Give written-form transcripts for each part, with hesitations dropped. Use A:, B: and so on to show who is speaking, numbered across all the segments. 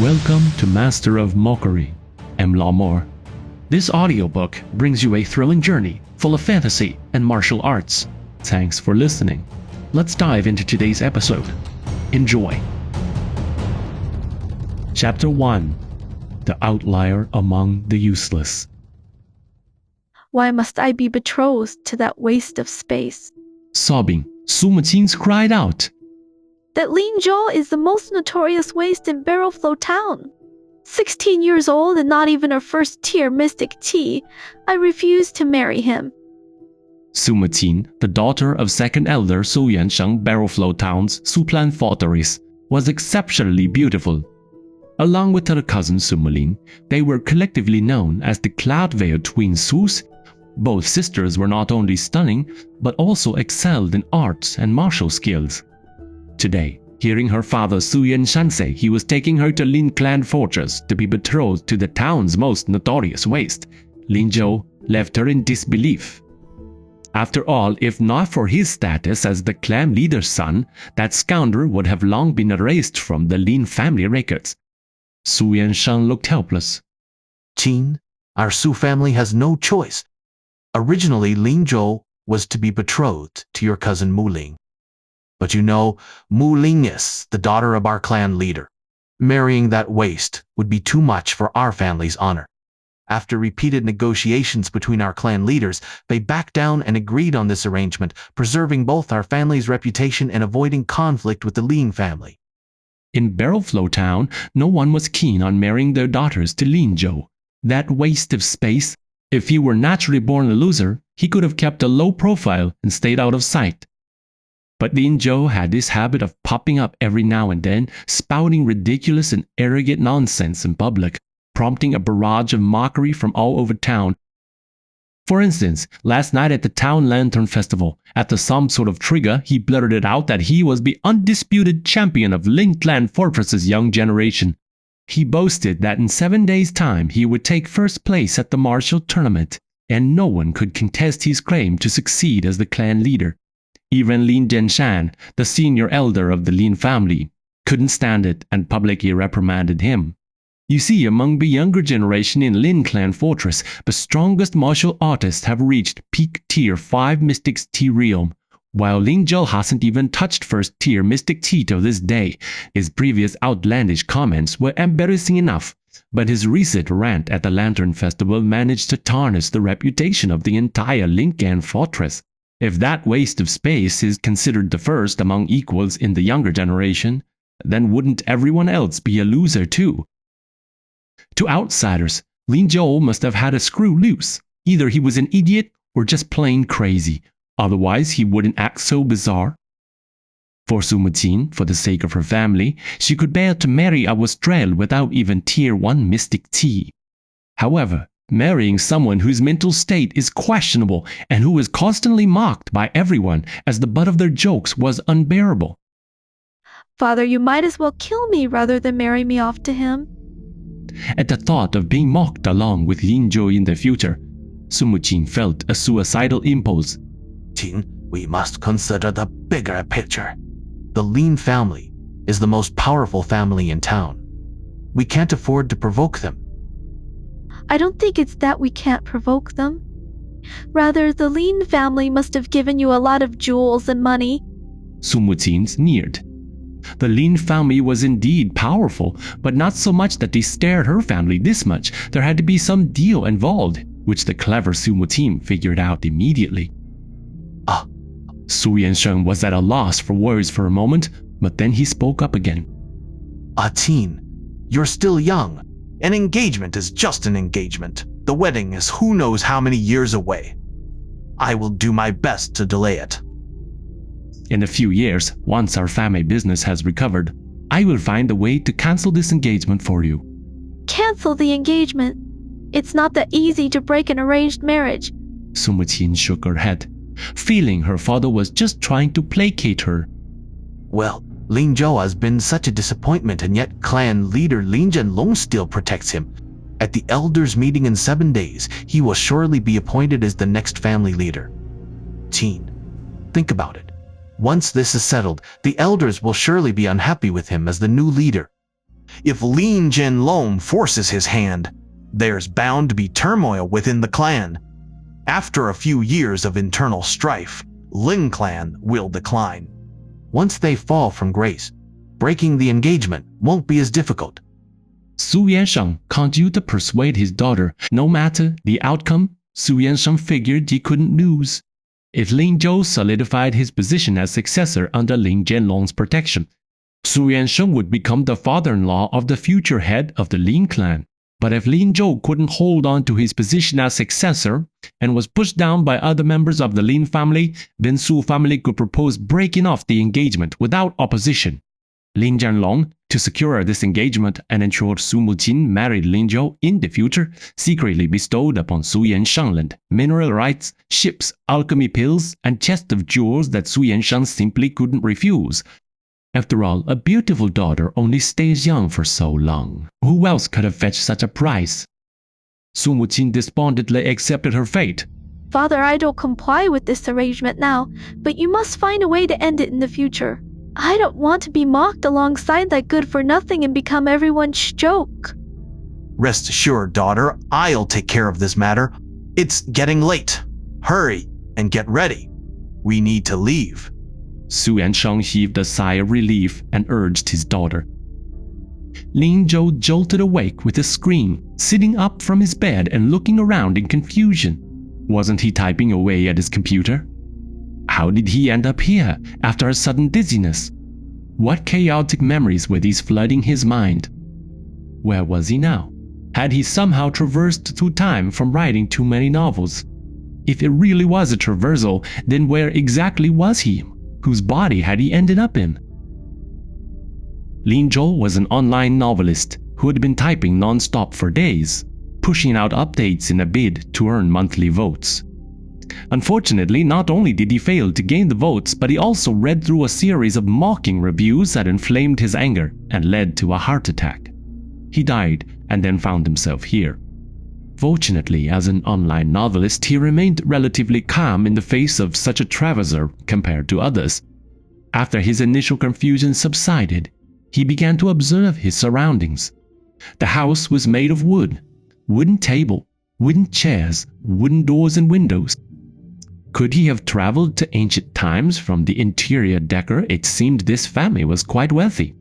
A: Welcome to Master of Mockery, M. Lawmore. This audiobook brings you a thrilling journey full of fantasy and martial arts. Thanks for listening. Let's dive into today's episode. Enjoy. Chapter 1: The Outlier Among the Useless.
B: Why must I be betrothed to that waste of space?
A: Sobbing, Su Muqin cried out.
B: That Lin Zhou is the most notorious waste in Barrelflow Town. 16 years old and not even a first-tier mystic T. I refuse to marry him.
A: Su Muqin, the daughter of second elder Su Yansheng Barrelflow Town's Suplan fortress, was exceptionally beautiful. Along with her cousin Su Mulin, they were collectively known as the Cloudveil twin Sus. Both sisters were not only stunning, but also excelled in arts and martial skills. Today, hearing her father Su Yanshan say he was taking her to Lin Clan Fortress to be betrothed to the town's most notorious waste, Lin Zhou left her in disbelief. After all, if not for his status as the clan leader's son, that scoundrel would have long been erased from the Lin family records. Su Yanshan looked helpless.
C: Qin, our Su family has no choice. Originally, Lin Zhou was to be betrothed to your cousin Mu Ling. But you know, Mu Ling is the daughter of our clan leader. Marrying that waste would be too much for our family's honor. After repeated negotiations between our clan leaders, they backed down and agreed on this arrangement, preserving both our family's reputation and avoiding conflict with the Lin family.
A: In Barrelflow Town, no one was keen on marrying their daughters to Lin Zhou. That waste of space. If he were naturally born a loser, he could have kept a low profile and stayed out of sight. But Lin Zhou had this habit of popping up every now and then, spouting ridiculous and arrogant nonsense in public, prompting a barrage of mockery from all over town. For instance, last night at the Town Lantern Festival, after some sort of trigger, he blurted out that he was the undisputed champion of Lin Clan Fortress's young generation. He boasted that in 7 days' time he would take first place at the martial tournament, and no one could contest his claim to succeed as the clan leader. Even Lin Zhenshan, the senior elder of the Lin family, couldn't stand it and publicly reprimanded him. You see, among the younger generation in Lin Clan Fortress, the strongest martial artists have reached peak tier 5 Mystics T realm, while Lin Zhou hasn't even touched first tier Mystic T till this day. His previous outlandish comments were embarrassing enough, but his recent rant at the Lantern Festival managed to tarnish the reputation of the entire Lin Clan Fortress. If that waste of space is considered the first among equals in the younger generation, then wouldn't everyone else be a loser too? To outsiders, Lin Zhou must have had a screw loose. Either he was an idiot or just plain crazy. Otherwise, he wouldn't act so bizarre. For Su Muqin, for the sake of her family, she could bear to marry a wastrel without even tier 1 Mystic T. However, marrying someone whose mental state is questionable and who is constantly mocked by everyone as the butt of their jokes was unbearable.
B: Father, you might as well kill me rather than marry me off to him.
A: At the thought of being mocked along with Lin Zhou in the future, Su Muqin felt a suicidal impulse.
C: Qin, we must consider the bigger picture. The Lin family is the most powerful family in town. We can't afford to provoke them.
B: I don't think it's that we can't provoke them. Rather, the Lin family must have given you a lot of jewels and money.
A: Su Muqin sneered. The Lin family was indeed powerful, but not so much that they stared her family this much. There had to be some deal involved, which the clever Su Muqin figured out immediately. Su Yansheng was at a loss for words for a moment, but then he spoke up again.
C: Qin, you're still young. An engagement is just an engagement. The wedding is who knows how many years away. I will do my best to delay it.
A: In a few years, once our family business has recovered, I will find a way to cancel this engagement for you.
B: Cancel the engagement? It's not that easy to break an arranged marriage.
A: Su Muqin shook her head, feeling her father was just trying to placate her.
C: Well, Lin Zhou has been such a disappointment, and yet clan leader Lin Zhenlong still protects him. At the elders' meeting in 7 days, he will surely be appointed as the next family leader. Qin, think about it. Once this is settled, the elders will surely be unhappy with him as the new leader. If Lin Zhou forces his hand, there's bound to be turmoil within the clan. After a few years of internal strife, Lin clan will decline. Once they fall from grace, breaking the engagement won't be as difficult.
A: Su Yansheng conjured to persuade his daughter. No matter the outcome, Su Yansheng figured he couldn't lose. If Lin Zhou solidified his position as successor under Lin Zhenlong's protection, Su Yansheng would become the father-in-law of the future head of the Lin clan. But if Lin Zhou couldn't hold on to his position as successor and was pushed down by other members of the Lin family, then Su family could propose breaking off the engagement without opposition. Lin Zhenlong, to secure this engagement and ensure Su Muqin married Lin Zhou in the future, secretly bestowed upon Su Yansheng land mineral rights, ships, alchemy pills, and chests of jewels that Su Yansheng simply couldn't refuse. After all, a beautiful daughter only stays young for so long. Who else could have fetched such a price? Su Muqin despondently accepted her fate.
B: Father, I don't comply with this arrangement now, but you must find a way to end it in the future. I don't want to be mocked alongside that good-for-nothing and become everyone's joke.
C: Rest assured, daughter, I'll take care of this matter. It's getting late. Hurry and get ready. We need to leave.
A: Su Yansheng heaved a sigh of relief and urged his daughter. Lin Zhou jolted awake with a scream, sitting up from his bed and looking around in confusion. Wasn't he typing away at his computer? How did he end up here after a sudden dizziness? What chaotic memories were these flooding his mind? Where was he now? Had he somehow traversed through time from writing too many novels? If it really was a traversal, then where exactly was he? Whose body had he ended up in? Lin Zhou was an online novelist who had been typing non-stop for days, pushing out updates in a bid to earn monthly votes. Unfortunately, not only did he fail to gain the votes, but he also read through a series of mocking reviews that inflamed his anger and led to a heart attack. He died and then found himself here. Fortunately, as an online novelist, he remained relatively calm in the face of such a traverser compared to others. After his initial confusion subsided, he began to observe his surroundings. The house was made of wood, wooden table, wooden chairs, wooden doors and windows. Could he have traveled to ancient times? From the interior decor, it seemed this family was quite wealthy.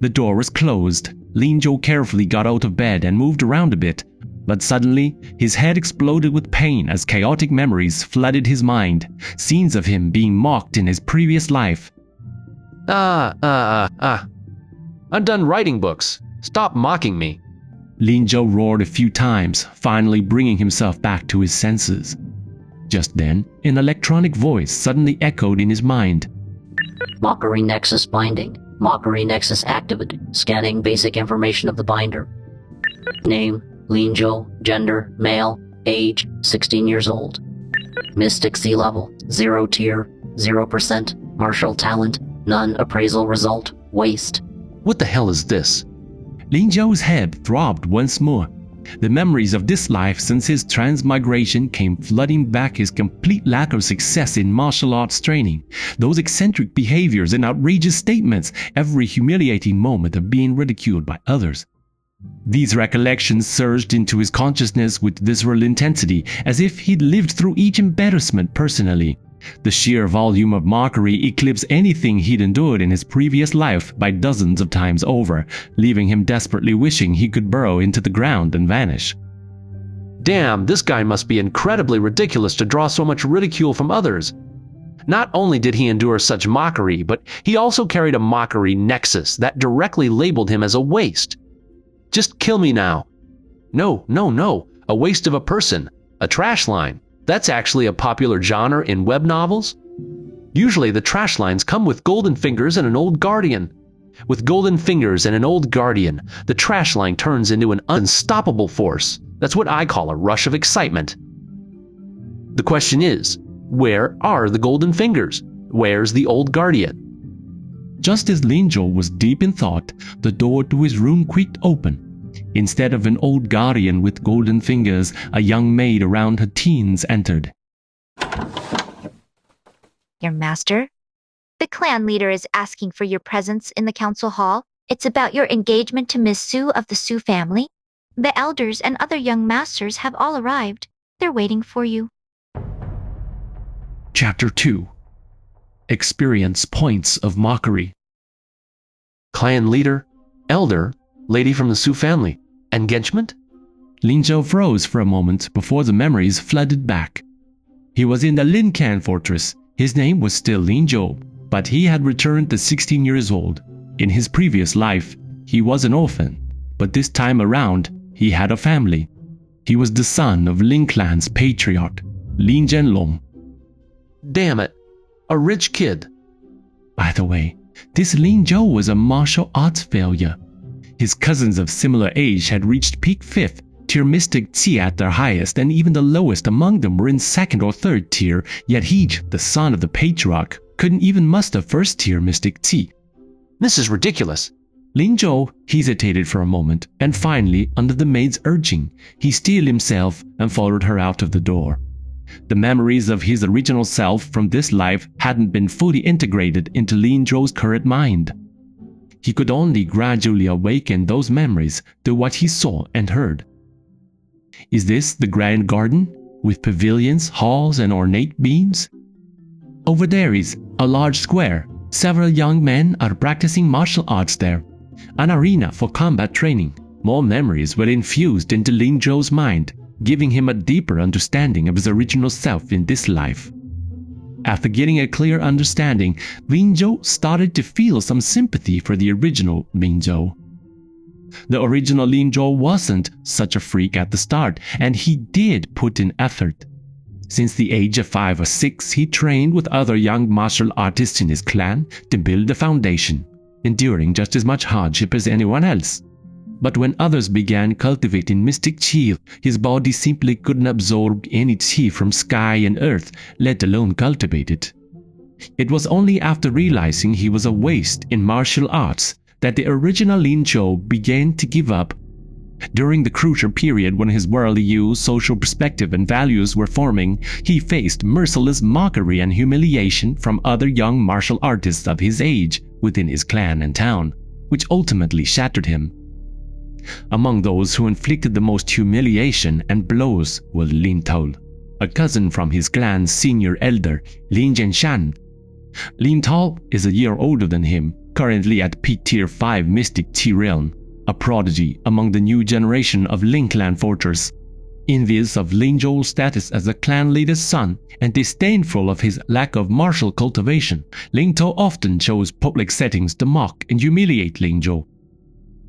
A: The door was closed. Lin Zhou carefully got out of bed and moved around a bit. But suddenly, his head exploded with pain as chaotic memories flooded his mind, scenes of him being mocked in his previous life.
D: I'm done writing books. Stop mocking me.
A: Lin Zhou roared a few times, finally bringing himself back to his senses. Just then, an electronic voice suddenly echoed in his mind.
E: Mockery Nexus binding. Mockery Nexus activated. Scanning basic information of the binder. Name, Lin Zhou. Gender, male. Age, 16 years old. Mystic sea level, 0 tier, 0%. Martial talent, none. Appraisal result, waste.
D: What the hell is this?
A: Lin Zhou's head throbbed once more. The memories of this life since his transmigration came flooding back, his complete lack of success in martial arts training, those eccentric behaviors and outrageous statements, every humiliating moment of being ridiculed by others. These recollections surged into his consciousness with visceral intensity, as if he'd lived through each embarrassment personally. The sheer volume of mockery eclipsed anything he'd endured in his previous life by dozens of times over, leaving him desperately wishing he could burrow into the ground and vanish.
D: Damn, this guy must be incredibly ridiculous to draw so much ridicule from others. Not only did he endure such mockery, but he also carried a mockery nexus that directly labeled him as a waste. Just kill me now. No, a waste of a person, a trash line. That's actually a popular genre in web novels. Usually the trash lines come with golden fingers and an old guardian. With golden fingers and an old guardian, the trash line turns into an unstoppable force. That's what I call a rush of excitement. The question is, where are the golden fingers? Where's the old guardian?
A: Just as Lin Zhou was deep in thought, the door to his room creaked open. Instead of an old guardian with golden fingers, a young maid around her teens entered.
F: Your master? The clan leader is asking for your presence in the council hall. It's about your engagement to Miss Su of the Su family. The elders and other young masters have all arrived. They're waiting for you.
A: Chapter 2. Experience Points of Mockery.
D: Clan leader, elder, lady from the Su family, engagement?
A: Lin Zhou froze for a moment before the memories flooded back. He was in the Lin Can fortress. His name was still Lin Zhou, but he had returned to 16 years old. In his previous life, he was an orphan, but this time around, he had a family. He was the son of Lin Clan's patriarch, Lin Zhenlong.
D: Damn it, a rich kid.
A: By the way, this Lin Zhou was a martial arts failure. His cousins of similar age had reached peak 5th tier mystic Qi at their highest, and even the lowest among them were in 2nd or 3rd tier, yet he, the son of the patriarch, couldn't even muster 1st tier mystic Qi.
D: This is ridiculous.
A: Lin Zhou hesitated for a moment, and finally, under the maid's urging, he steeled himself and followed her out of the door. The memories of his original self from this life hadn't been fully integrated into Lin Zhou's current mind. He could only gradually awaken those memories through what he saw and heard. Is this the grand garden, with pavilions, halls, and ornate beams? Over there is a large square. Several young men are practicing martial arts there. An arena for combat training. More memories were infused into Lin Zhou's mind, giving him a deeper understanding of his original self in this life. After getting a clear understanding, Lin Zhou started to feel some sympathy for the original Lin Zhou. The original Lin Zhou wasn't such a freak at the start, and he did put in effort. Since the age of 5 or 6, he trained with other young martial artists in his clan to build a foundation, enduring just as much hardship as anyone else. But when others began cultivating mystic qi, his body simply couldn't absorb any qi from sky and earth, let alone cultivate it. It was only after realizing he was a waste in martial arts that the original Lin Zhou began to give up. During the crucial period when his worldly views, social perspective, and values were forming, he faced merciless mockery and humiliation from other young martial artists of his age within his clan and town, which ultimately shattered him. Among those who inflicted the most humiliation and blows was Lin Tao, a cousin from his clan's senior elder, Lin Zhenshan. Lin Tao is a year older than him, currently at peak tier 5 mystic Qi realm, a prodigy among the new generation of Lin Clan fortress. Envious of Lin Zhou's status as a clan leader's son and disdainful of his lack of martial cultivation, Lin Tao often chose public settings to mock and humiliate Lin Zhou.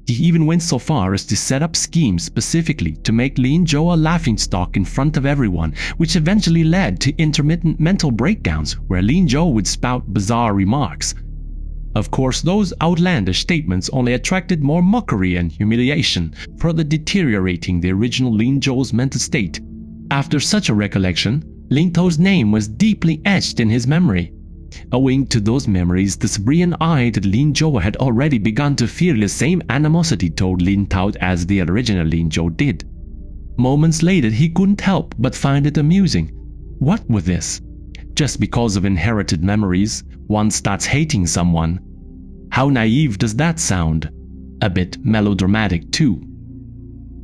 A: He even went so far as to set up schemes specifically to make Lin Zhou a laughingstock in front of everyone, which eventually led to intermittent mental breakdowns where Lin Zhou would spout bizarre remarks. Of course, those outlandish statements only attracted more mockery and humiliation, further deteriorating the original Lin Zhou's mental state. After such a recollection, Lin Tao's name was deeply etched in his memory. Owing to those memories, the Sabrian-eyed Lin Zhou had already begun to feel the same animosity toward Lin Tao as the original Lin Zhou did. Moments later, he couldn't help but find it amusing. What was this? Just because of inherited memories, one starts hating someone. How naive does that sound? A bit melodramatic too.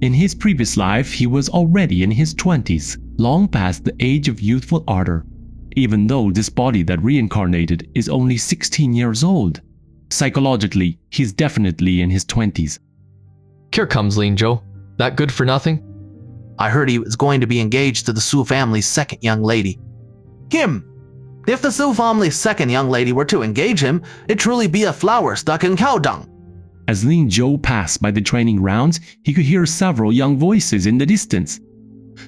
A: In his previous life, he was already in his 20s, long past the age of youthful ardor, even though this body that reincarnated is only 16 years old. Psychologically, he's definitely in his 20s.
G: Here comes Lin Zhou. That good for nothing?
C: I heard he was going to be engaged to the Su family's second young lady. Him! If the Su family's second young lady were to engage him, it'd truly be a flower stuck in cow dung.
A: As Lin Zhou passed by the training grounds, he could hear several young voices in the distance.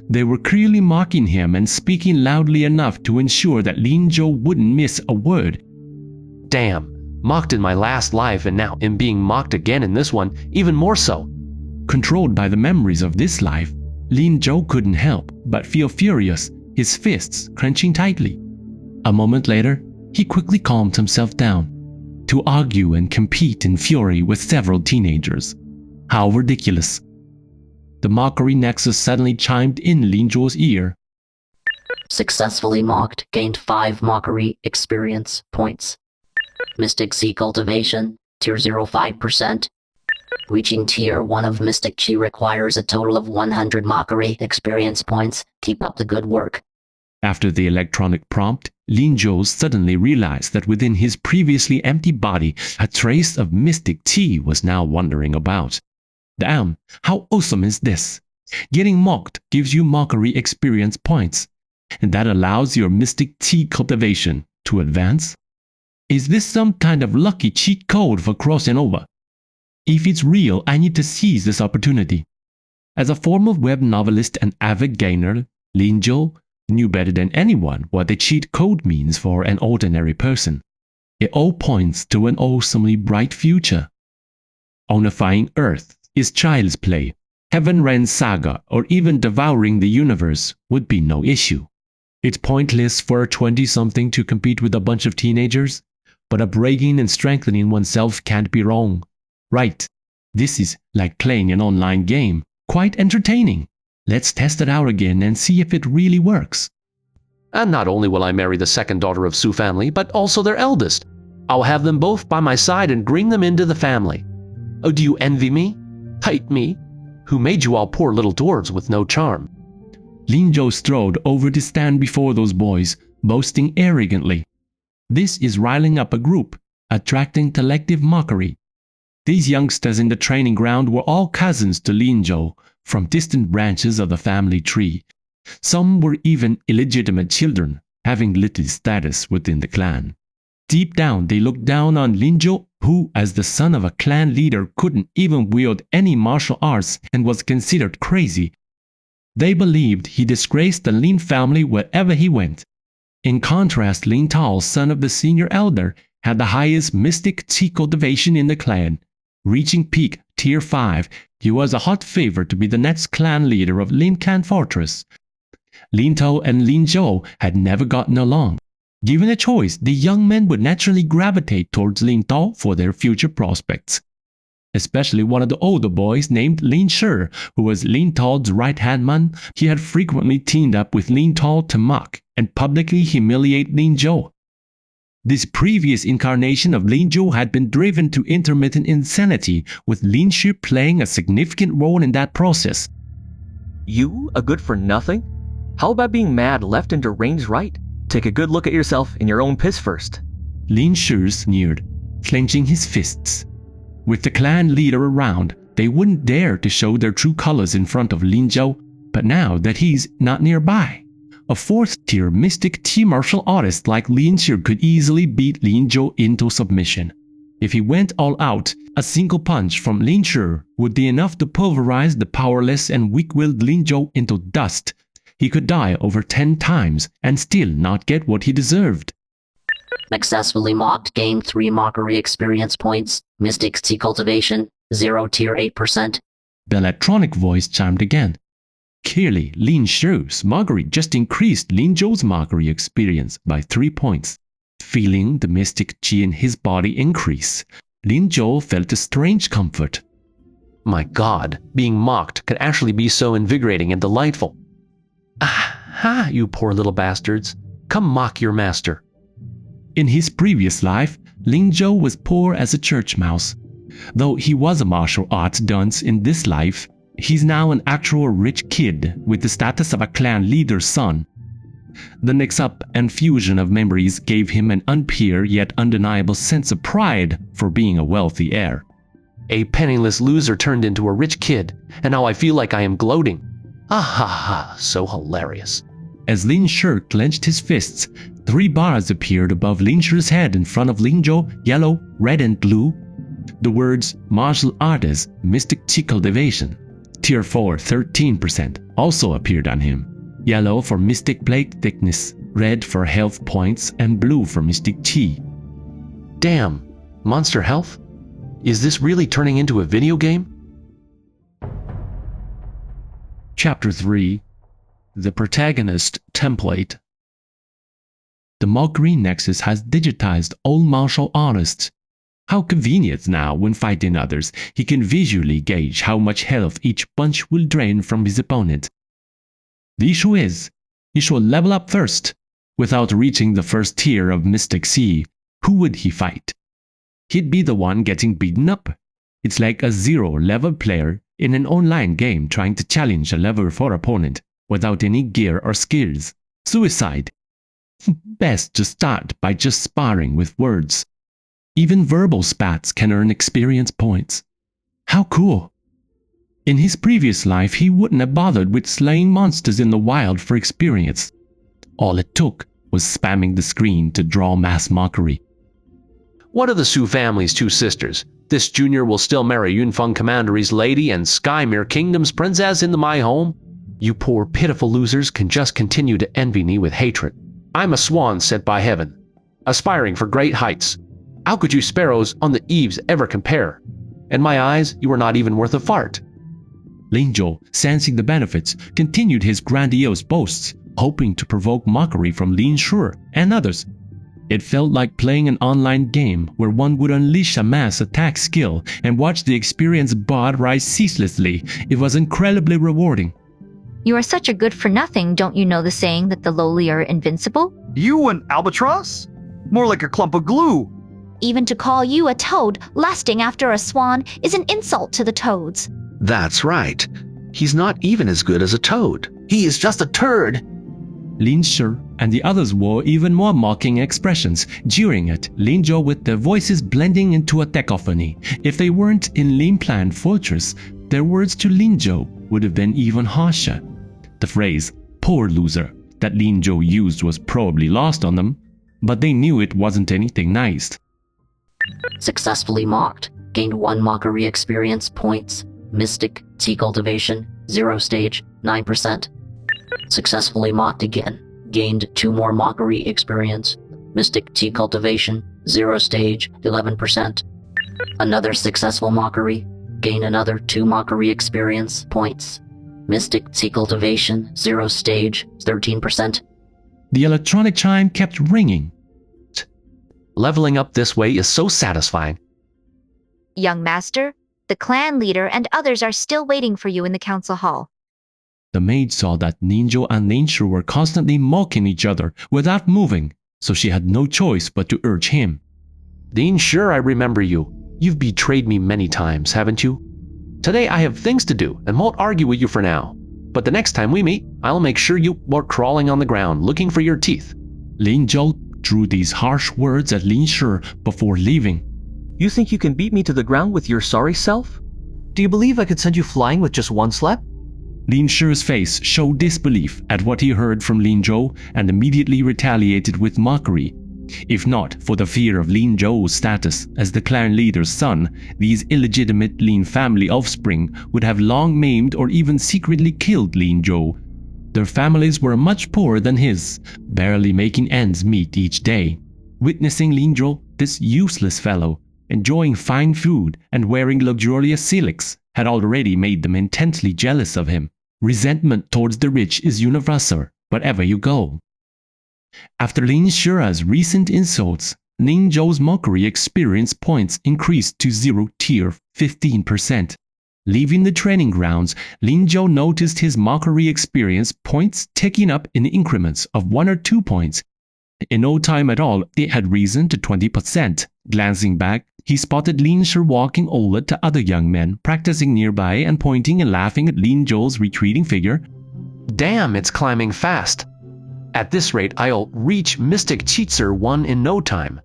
A: They were clearly mocking him and speaking loudly enough to ensure that Lin Zhou wouldn't miss a word.
D: Damn, mocked in my last life and now am being mocked again in this one, even more so.
A: Controlled by the memories of this life, Lin Zhou couldn't help but feel furious, his fists clenching tightly. A moment later, he quickly calmed himself down to argue and compete in fury with several teenagers. How ridiculous. The Mockery Nexus suddenly chimed in Lin Zhou's ear.
E: Successfully mocked, gained 5 Mockery experience points. Mystic Sea cultivation, Tier 0 5%. Reaching Tier 1 of Mystic Chi requires a total of 100 Mockery experience points. Keep up the good work.
A: After the electronic prompt, Lin Zhou suddenly realized that within his previously empty body, a trace of mystic tea was now wandering about. Damn, how awesome is this? Getting mocked gives you mockery experience points, and that allows your mystic tea cultivation to advance. Is this some kind of lucky cheat code for crossing over? If it's real, I need to seize this opportunity. As a former web novelist and avid gamer, Lin Zhou knew better than anyone what the cheat code means for an ordinary person. It all points to an awesomely bright future. Unifying Earth is child's play. Heaven Ren Saga or even devouring the universe would be no issue. It's pointless for a 20-something to compete with a bunch of teenagers, but upgrading and strengthening oneself can't be wrong. Right, this is like playing an online game, quite entertaining. Let's test it out again and see if it really works.
D: And not only will I marry the second daughter of Su family, but also their eldest. I'll have them both by my side and bring them into the family. Oh, do you envy me? Hate me? Who made you all poor little dwarves with no charm?
A: Lin Zhou strode over to stand before those boys, boasting arrogantly. This is riling up a group, attracting collective mockery. These youngsters in the training ground were all cousins to Lin Zhou, from distant branches of the family tree. Some were even illegitimate children, having little status within the clan. Deep down, they looked down on Lin Zhou, who, as the son of a clan leader, couldn't even wield any martial arts and was considered crazy. They believed he disgraced the Lin family wherever he went. In contrast, Lin Tao, son of the senior elder, had the highest mystic chi cultivation in the clan. Reaching peak Tier 5, he was a hot favorite to be the next clan leader of Lin Can Fortress. Lin Tao and Lin Zhou had never gotten along. Given a choice, the young men would naturally gravitate towards Lin Tao for their future prospects. Especially one of the older boys named Lin Shi, who was Lin Tao's right-hand man. He had frequently teamed up with Lin Tao to mock and publicly humiliate Lin Zhou. This previous incarnation of Lin Zhou had been driven to intermittent insanity, with Lin Shi playing a significant role in that process.
H: You, a good-for-nothing? How about being mad left and deranged right? Take a good look at yourself in your own piss first.
A: Lin Shi sneered, clenching his fists. With the clan leader around, they wouldn't dare to show their true colors in front of Lin Zhou, but now that he's not nearby, a fourth-tier mystic tea martial artist like Lin Shi could easily beat Lin Zhou into submission. If he went all out, a single punch from Lin Shi would be enough to pulverize the powerless and weak-willed Lin Zhou into dust. He could die over 10 times and still not get what he deserved.
E: Successfully mocked, gained 3 Mockery experience points. Mystic Chi cultivation, 0 Tier 8%.
A: The electronic voice chimed again. Clearly, Lin Shi's mockery just increased Lin Zhou's mockery experience by 3 points. Feeling the mystic chi in his body increase, Lin Zhou felt a strange comfort.
D: My God, being mocked could actually be so invigorating and delightful. Ah, you poor little bastards. Come mock your master.
A: In his previous life, Lin Zhou was poor as a church mouse. Though he was a martial arts dunce in this life, he's now an actual rich kid with the status of a clan leader's son. The mix-up and fusion of memories gave him an unpure yet undeniable sense of pride for being a wealthy heir.
D: A penniless loser turned into a rich kid, and now I feel like I am gloating. Ah ha ha, so hilarious.
A: As Lin Shi clenched his fists, 3 bars appeared above Lin Shi's head in front of Lin Zhou, yellow, red and blue. The words martial artist, mystic chi cultivation, Tier 4 13% also appeared on him. Yellow for mystic blade thickness, red for health points, and blue for mystic chi.
D: Damn, monster health? Is this really turning into a video game?
A: Chapter 3. The Protagonist Template. The Mockery Nexus has digitized all martial artists. How convenient now when fighting others, he can visually gauge how much health each punch will drain from his opponent. The issue is, he should level up first. Without reaching the first tier of Mystic Sea, who would he fight? he'd be the one getting beaten up. It's like a zero-level player in an online game trying to challenge a level 4 opponent without any gear or skills. Suicide. Best to start by just sparring with words. Even verbal spats can earn experience points. How cool! In his previous life, he wouldn't have bothered with slaying monsters in the wild for experience. All it took was spamming the screen to draw mass mockery.
D: What of the Su family's 2 sisters? This junior will still marry Yunfeng Commandery's lady and Skymere Kingdom's princess into my home? You poor pitiful losers can just continue to envy me with hatred. I'm a swan sent by heaven, aspiring for great heights. How could you sparrows on the eaves ever compare? In my eyes, you are not even worth a fart.
A: Lin Zhou, sensing the benefits, continued his grandiose boasts, hoping to provoke mockery from Lin Zhou and others. It felt like playing an online game where one would unleash a mass attack skill and watch the experienced bar rise ceaselessly. It was incredibly rewarding.
F: You are such a good for nothing, don't you know the saying that the lowly are invincible?
I: You an albatross? More like a clump of glue.
F: Even to call you a toad lusting after a swan is an insult to the toads.
J: That's right. He's not even as good as a toad.
C: He is just a turd.
A: Lin Zhou and the others wore even more mocking expressions, jeering at Lin Zhou with their voices blending into a cacophony. If they weren't in Lin Plan Fortress, their words to Lin Zhou would have been even harsher. The phrase, poor loser, that Lin Zhou used was probably lost on them, but they knew it wasn't anything nice.
E: Successfully mocked. Gained 1 mockery experience points. Mystic, tea cultivation, 0 stage, 9%. Successfully mocked again. Gained 2 more mockery experience. Mystic, tea cultivation, 0 stage, 11%. Another successful mockery. Gain another 2 mockery experience points. Mystic, tea cultivation, 0 stage, 13%.
A: The electronic chime kept ringing.
D: Leveling up this way is so satisfying.
F: Young master, the clan leader and others are still waiting for you in the council hall.
A: The maid saw that Lin Zhou and Lin Zhou were constantly mocking each other without moving, so she had no choice but to urge him.
D: Lin, sure I remember you. You've betrayed me many times, haven't you? Today I have things to do and won't argue with you for now. But the next time we meet, I'll make sure you are crawling on the ground looking for your teeth.
A: Lin Zhou drew these harsh words at Lin Zhou before leaving.
H: You think you can beat me to the ground with your sorry self? Do you believe I could send you flying with just 1 slap?
A: Lin Zhou's face showed disbelief at what he heard from Lin Zhou and immediately retaliated with mockery. If not for the fear of Lin Zhou's status as the clan leader's son, these illegitimate Lin family offspring would have long maimed or even secretly killed Lin Zhou. Their families were much poorer than his, barely making ends meet each day. Witnessing Lin Zhou, this useless fellow, enjoying fine food and wearing luxurious silks, had already made them intensely jealous of him. Resentment towards the rich is universal, wherever you go. After Lin Zhou's recent insults, Lin Zhou's mockery experience points increased to 0 tier 15%. Leaving the training grounds, Lin Zhou noticed his mockery experience points ticking up in increments of 1 or 2 points. In no time at all, it had risen to 20%. Glancing back, he spotted Lin Zhou walking over to other young men practicing nearby and pointing and laughing at Lin Zhou's retreating figure.
D: Damn, it's climbing fast. At this rate, I'll reach Mystic Cheatser 1 in no time.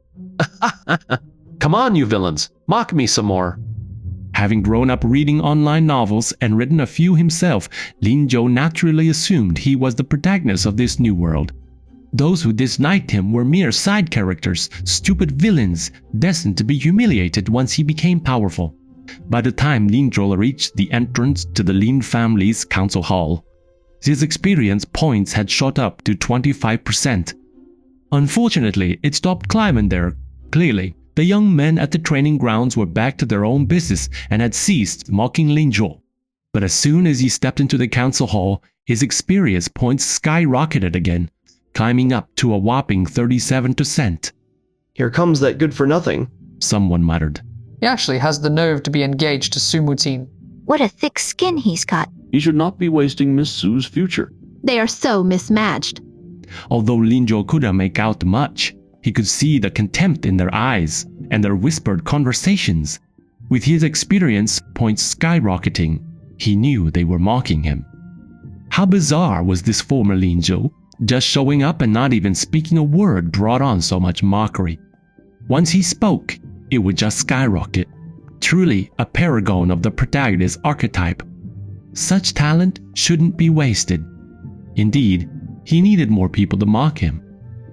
D: Come on, you villains, mock me some more.
A: Having grown up reading online novels and written a few himself, Lin Zhou naturally assumed he was the protagonist of this new world. Those who disliked him were mere side characters, stupid villains, destined to be humiliated once he became powerful. By the time Lin Zhou reached the entrance to the Lin family's council hall, his experience points had shot up to 25%. Unfortunately, it stopped climbing there. Clearly, the young men at the training grounds were back to their own business and had ceased mocking Lin Zhou. But as soon as he stepped into the council hall, his experience points skyrocketed again, climbing up to a whopping 37%.
K: Here comes that good-for-nothing,
A: someone muttered.
L: He actually has the nerve to be engaged to Su Mutin.
F: What a thick skin he's got.
M: He should not be wasting Miss Su's future.
B: They are so mismatched.
A: Although Lin Zhou couldn't make out much, he could see the contempt in their eyes, and their whispered conversations. With his experience points skyrocketing, he knew they were mocking him. How bizarre was this former Lin Zhou? Just showing up and not even speaking a word brought on so much mockery. Once he spoke, it would just skyrocket. Truly a paragon of the protagonist archetype. Such talent shouldn't be wasted. Indeed, he needed more people to mock him.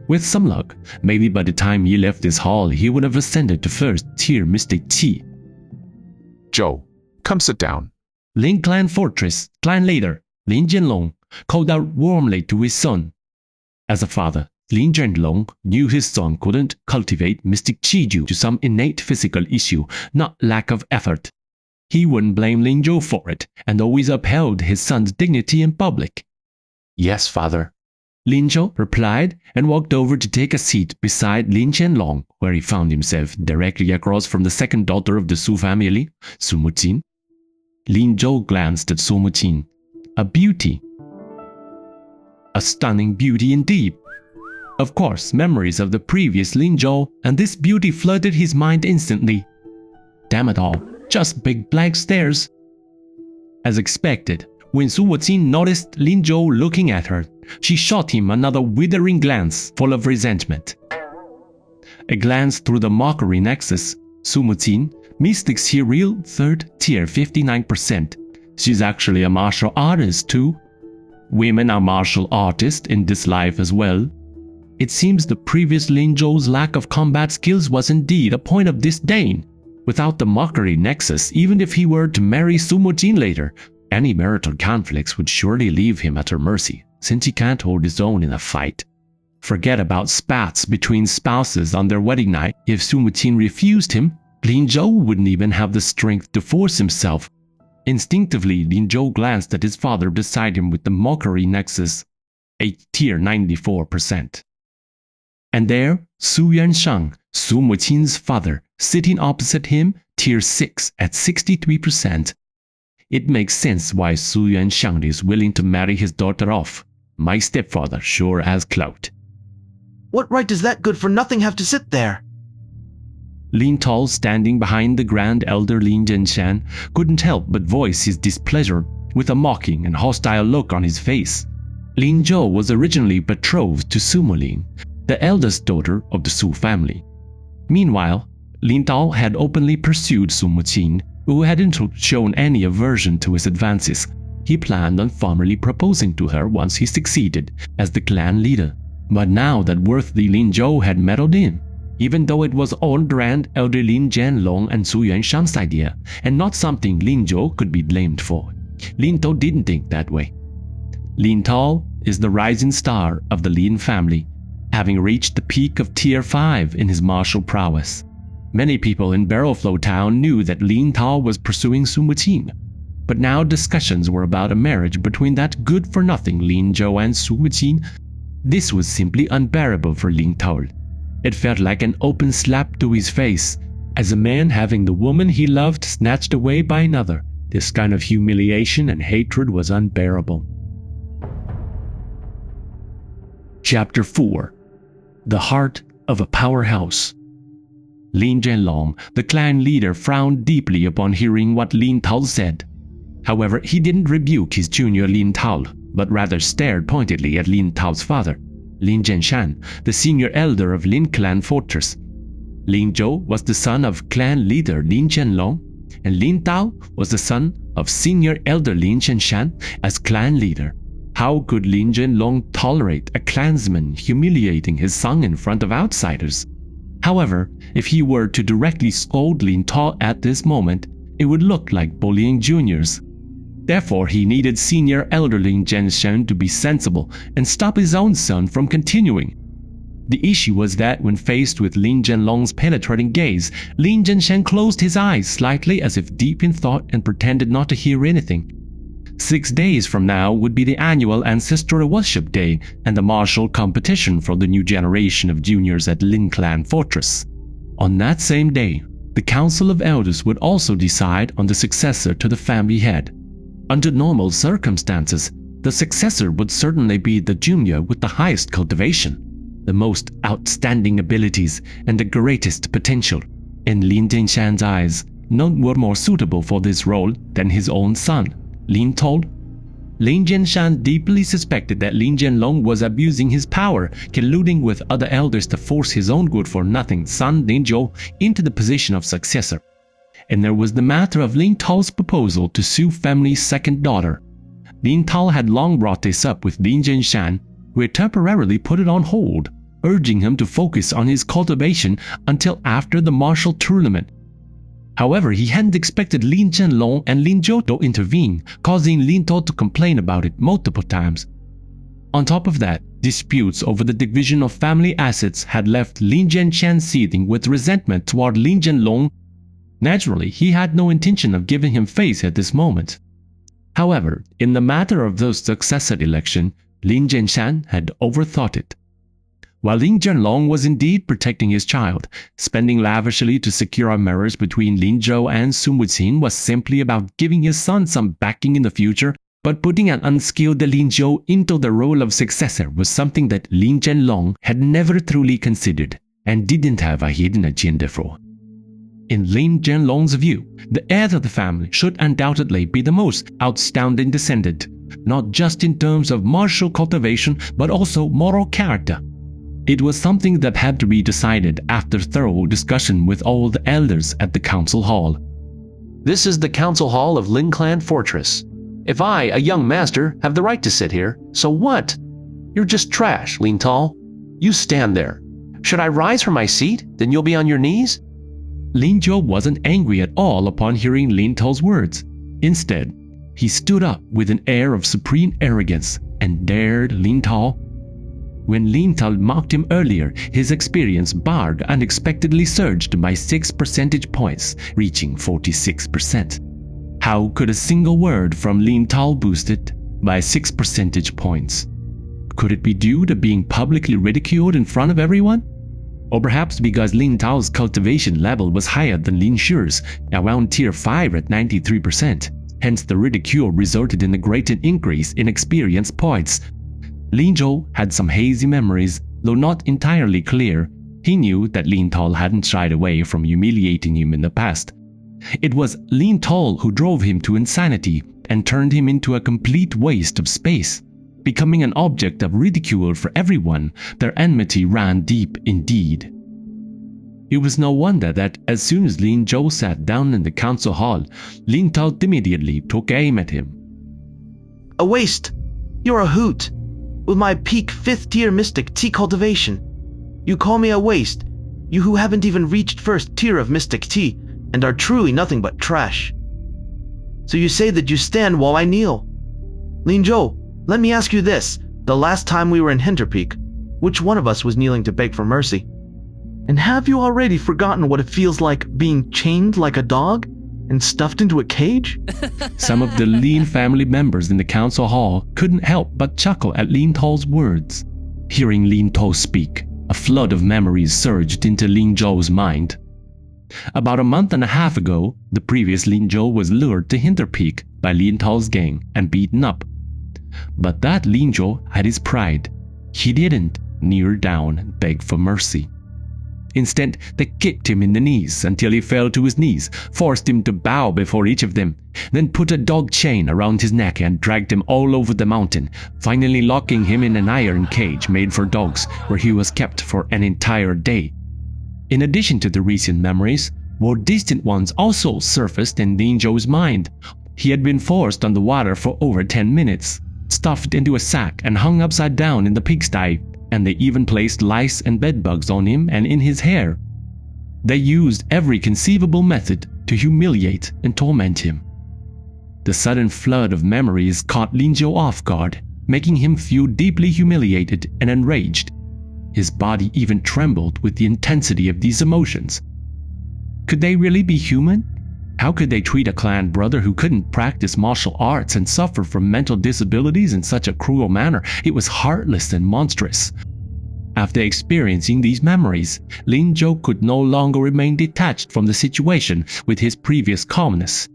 A: With some luck, maybe by the time he left this hall, he would have ascended to first tier Mystic Qi.
N: Zhou, come sit down.
A: Lin Clan Fortress, clan leader, Lin Zhenlong, called out warmly to his son. As a father, Lin Zhenlong knew his son couldn't cultivate Mystic Qi due to some innate physical issue, not lack of effort. He wouldn't blame Lin Zhou for it, and always upheld his son's dignity in public. Yes, father, Lin Zhou replied and walked over to take a seat beside Lin Zhenlong, where he found himself directly across from the second daughter of the Su family, Su Muqin. Lin Zhou glanced at Su Muqin. A beauty. A stunning beauty indeed. Of course, memories of the previous Lin Zhou and this beauty flooded his mind instantly. Damn it all, just big blank stares. As expected, when Su Muqin noticed Lin Zhou looking at her, she shot him another withering glance full of resentment. A glance through the Mockery nexus, Su Muqin, Mystic's real third tier 59%. She's actually a martial artist too. Women are martial artists in this life as well. It seems the previous Lin Zhou's lack of combat skills was indeed a point of disdain. Without the Mockery nexus, even if he were to marry Su Muqin later, any marital conflicts would surely leave him at her mercy, since he can't hold his own in a fight. Forget about spats between spouses on their wedding night. If Su Muqin refused him, Lin Zhou wouldn't even have the strength to force himself. Instinctively, Lin Zhou glanced at his father beside him with the Mockery nexus, a tier 94%. And there, Su Yuanshang, Su Muqin's father, sitting opposite him, tier 6 at 63%. It makes sense why Su Yuanshang is willing to marry his daughter off. My stepfather sure has clout.
K: What right does that good-for-nothing have to sit there?
A: Lin Tao, standing behind the Grand Elder Lin Zhenshan, couldn't help but voice his displeasure with a mocking and hostile look on his face. Lin Zhou was originally betrothed to Su Mulin, the eldest daughter of the Su family. Meanwhile, Lin Tao had openly pursued Su Muqin, who hadn't shown any aversion to his advances. He planned on formally proposing to her once he succeeded as the clan leader. But now that worthy Lin Zhou had meddled in, even though it was all Grand Elder Lin Zhenlong and Su Yuanshang's idea, and not something Lin Zhou could be blamed for, Lin Tao didn't think that way. Lin Tao is the rising star of the Lin family, having reached the peak of tier 5 in his martial prowess. Many people in Barrelflow Town knew that Lin Tao was pursuing Su Muqin, but now discussions were about a marriage between that good-for-nothing Lin Zhou and Su Muqin. This was simply unbearable for Lin Tao. It felt like an open slap to his face, as a man having the woman he loved snatched away by another. This kind of humiliation and hatred was unbearable. Chapter 4. The Heart of a Powerhouse. Lin Zhenlong, the clan leader, frowned deeply upon hearing what Lin Tao said. However, he didn't rebuke his junior Lin Tao, but rather stared pointedly at Lin Tao's father, Lin Zhenshan, the senior elder of Lin Clan Fortress. Lin Zhou was the son of clan leader Lin Zhenlong, and Lin Tao was the son of senior elder Lin Zhenshan as clan leader. How could Lin Zhenlong tolerate a clansman humiliating his son in front of outsiders? However, if he were to directly scold Lin Tao at this moment, it would look like bullying juniors. Therefore, he needed senior elder Lin Zhenshan to be sensible and stop his own son from continuing. The issue was that when faced with Lin Zhenlong's penetrating gaze, Lin Zhenshan closed his eyes slightly as if deep in thought and pretended not to hear anything. 6 days from now would be the annual Ancestral Worship Day and the martial competition for the new generation of juniors at Lin Clan Fortress. On that same day, the Council of Elders would also decide on the successor to the family head. Under normal circumstances, the successor would certainly be the junior with the highest cultivation, the most outstanding abilities, and the greatest potential. In Lin Zhengshan's eyes, none were more suitable for this role than his own son, Lin told. Lin Zhengshan deeply suspected that Lin Zhenlong was abusing his power, colluding with other elders to force his own good-for-nothing son Lin Zhou into the position of successor. And there was the matter of Lin Tao's proposal to Su family's second daughter. Lin Tao had long brought this up with Lin Zhengshan, who had temporarily put it on hold, urging him to focus on his cultivation until after the martial tournament. However, he hadn't expected Lin Zhenlong and Lin Zhou to intervene, causing Lin Tao to complain about it multiple times. On top of that, disputes over the division of family assets had left Lin Zhengshan seething with resentment toward Lin Zhenlong. Naturally, he had no intention of giving him face at this moment. However, in the matter of the successor election, Lin Zhengshan had overthought it. While Lin Zhenlong was indeed protecting his child, spending lavishly to secure a marriage between Lin Zhou and Su Muqin was simply about giving his son some backing in the future, but putting an unskilled Lin Zhou into the role of successor was something that Lin Zhenlong had never truly considered and didn't have a hidden agenda for. In Lin Zhenlong's view, the heir of the family should undoubtedly be the most outstanding descendant, not just in terms of martial cultivation but also moral character. It was something that had to be decided after thorough discussion with all the elders at the council hall.
D: This is the council hall of Lin Clan Fortress. If I, a young master, have the right to sit here, so what? You're just trash, Lin Tao. You stand there. Should I rise from my seat? Then you'll be on your knees?
A: Lin Zhou wasn't angry at all upon hearing Lin Tao's words. Instead, he stood up with an air of supreme arrogance and dared Lin Tao. When Lin Tao mocked him earlier, his experience barred unexpectedly surged by 6 percentage points, reaching 46%. How could a single word from Lin Tao boost it by 6 percentage points? Could it be due to being publicly ridiculed in front of everyone? Or perhaps because Lin Tao's cultivation level was higher than Lin Shu's, around tier 5 at 93%. Hence the ridicule resulted in a greater increase in experience points. Lin Zhou had some hazy memories, though not entirely clear. He knew that Lin Tao hadn't shied away from humiliating him in the past. It was Lin Tao who drove him to insanity and turned him into a complete waste of space. Becoming an object of ridicule for everyone, their enmity ran deep indeed. It was no wonder that as soon as Lin Zhou sat down in the council hall, Lin Tao immediately took aim at him.
K: A waste! You're a hoot! With my peak 5th tier mystic tea cultivation. You call me a waste, you who haven't even reached 1st tier of mystic tea and are truly nothing but trash. So you say that you stand while I kneel. Lin Zhou, let me ask you this. The last time we were in Hinterpeak, which one of us was kneeling to beg for mercy? And have you already forgotten what it feels like being chained like a dog and stuffed into a cage?
A: Some of the Lin family members in the council hall couldn't help but chuckle at Lin Tao's words. Hearing Lin Tao speak, a flood of memories surged into Lin Zhou's mind. About a month and a half ago, the previous Lin Zhou was lured to Hinterpeak by Lin Tao's gang and beaten up. But that Lin Zhou had his pride. He didn't kneel down and beg for mercy. Instead, they kicked him in the knees until he fell to his knees, forced him to bow before each of them, then put a dog chain around his neck and dragged him all over the mountain, finally locking him in an iron cage made for dogs where he was kept for an entire day. In addition to the recent memories, more distant ones also surfaced in Lin Zhou's mind. He had been forced on the water for over 10 minutes, stuffed into a sack and hung upside down in the pigsty, and they even placed lice and bedbugs on him and in his hair. They used every conceivable method to humiliate and torment him. The sudden flood of memories caught Lin Zhou off guard, making him feel deeply humiliated and enraged. His body even trembled with the intensity of these emotions. Could they really be human? How could they treat a clan brother who couldn't practice martial arts and suffer from mental disabilities in such a cruel manner? It was heartless and monstrous. After experiencing these memories, Lin Zhou could no longer remain detached from the situation with his previous calmness.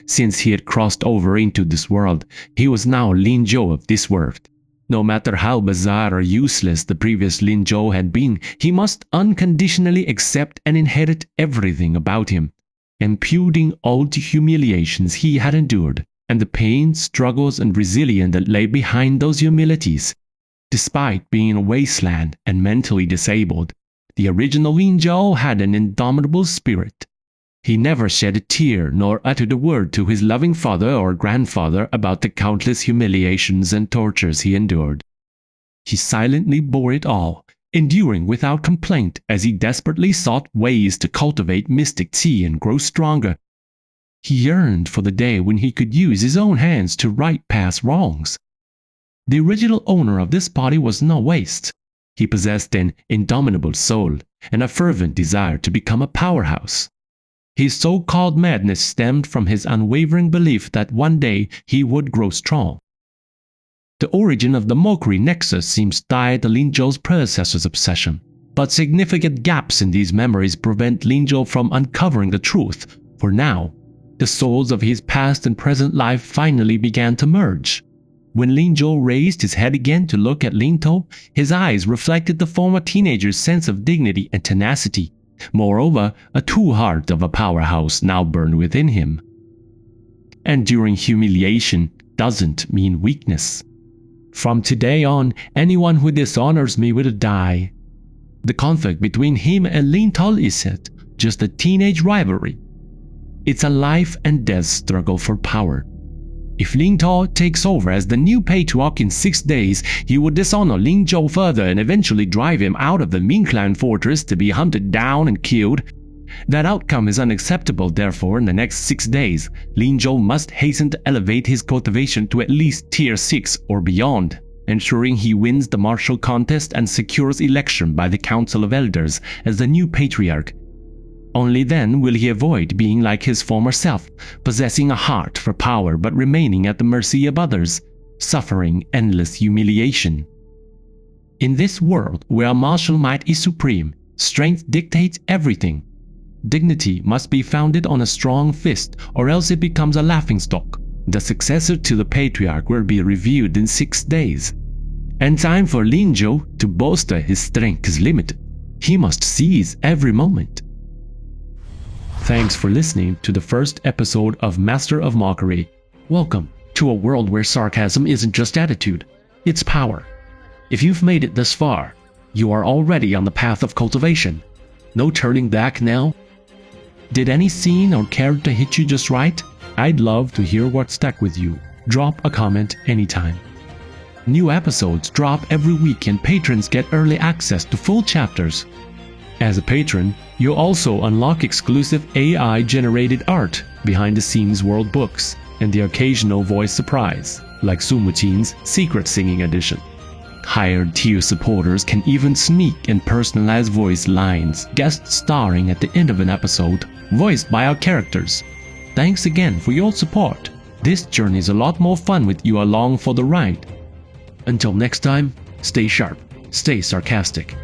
A: Since he had crossed over into this world, he was now Lin Zhou of this world, No matter how bizarre or useless the previous Lin Zhou had been, he must unconditionally accept and inherit everything about him, imputing all the humiliations he had endured, and the pain, struggles, and resilience that lay behind those humilities. Despite being a wasteland and mentally disabled, the original Lin Zhou had an indomitable spirit. He never shed a tear nor uttered a word to his loving father or grandfather about the countless humiliations and tortures he endured. He silently bore it all, enduring without complaint as he desperately sought ways to cultivate mystic tea and grow stronger. He yearned for the day when he could use his own hands to right past wrongs. The original owner of this body was no waste. He possessed an indomitable soul and a fervent desire to become a powerhouse. His so-called madness stemmed from his unwavering belief that one day he would grow strong. The origin of the Mockery nexus seems tied to Lin Zhou's predecessor's obsession, but significant gaps in these memories prevent Lin Zhou from uncovering the truth, for now, the souls of his past and present life finally began to merge. When Lin Zhou raised his head again to look at Lin Zhou, his eyes reflected the former teenager's sense of dignity and tenacity. Moreover, a true heart of a powerhouse now burned within him. Enduring humiliation doesn't mean weakness. From today on, anyone who dishonors me will die. The conflict between him and Lin Zhou isn't just a teenage rivalry. It's a life and death struggle for power. If Lin Zhou takes over as the new patriarch in 6 days, he will dishonor Lin Zhou further and eventually drive him out of the Ming Clan fortress to be hunted down and killed. That outcome is unacceptable, therefore in the next 6 days, Lin Zhou must hasten to elevate his cultivation to at least tier 6 or beyond, ensuring he wins the martial contest and secures election by the Council of Elders as the new patriarch. Only then will he avoid being like his former self, possessing a heart for power but remaining at the mercy of others, suffering endless humiliation. In this world where martial might is supreme, strength dictates everything. Dignity must be founded on a strong fist, or else it becomes a laughingstock. The successor to the patriarch will be revealed in 6 days. And time for Lin Zhou to bolster his strength is limited. He must seize every moment. Thanks for listening to the first episode of Master of Mockery. Welcome to a world where sarcasm isn't just attitude, it's power. If you've made it this far, you are already on the path of cultivation. No turning back now. Did any scene or character hit you just right? I'd love to hear what stuck with you. Drop a comment anytime. New episodes drop every week and patrons get early access to full chapters. As a patron, you'll also unlock exclusive AI-generated art, behind-the-scenes world books, and the occasional voice surprise, like Su Muqin's Secret Singing Edition. Higher tier supporters can even sneak and personalize voice lines, guest starring at the end of an episode, voiced by our characters. Thanks again for your support. This journey is a lot more fun with you along for the ride. Until next time, stay sharp, stay sarcastic,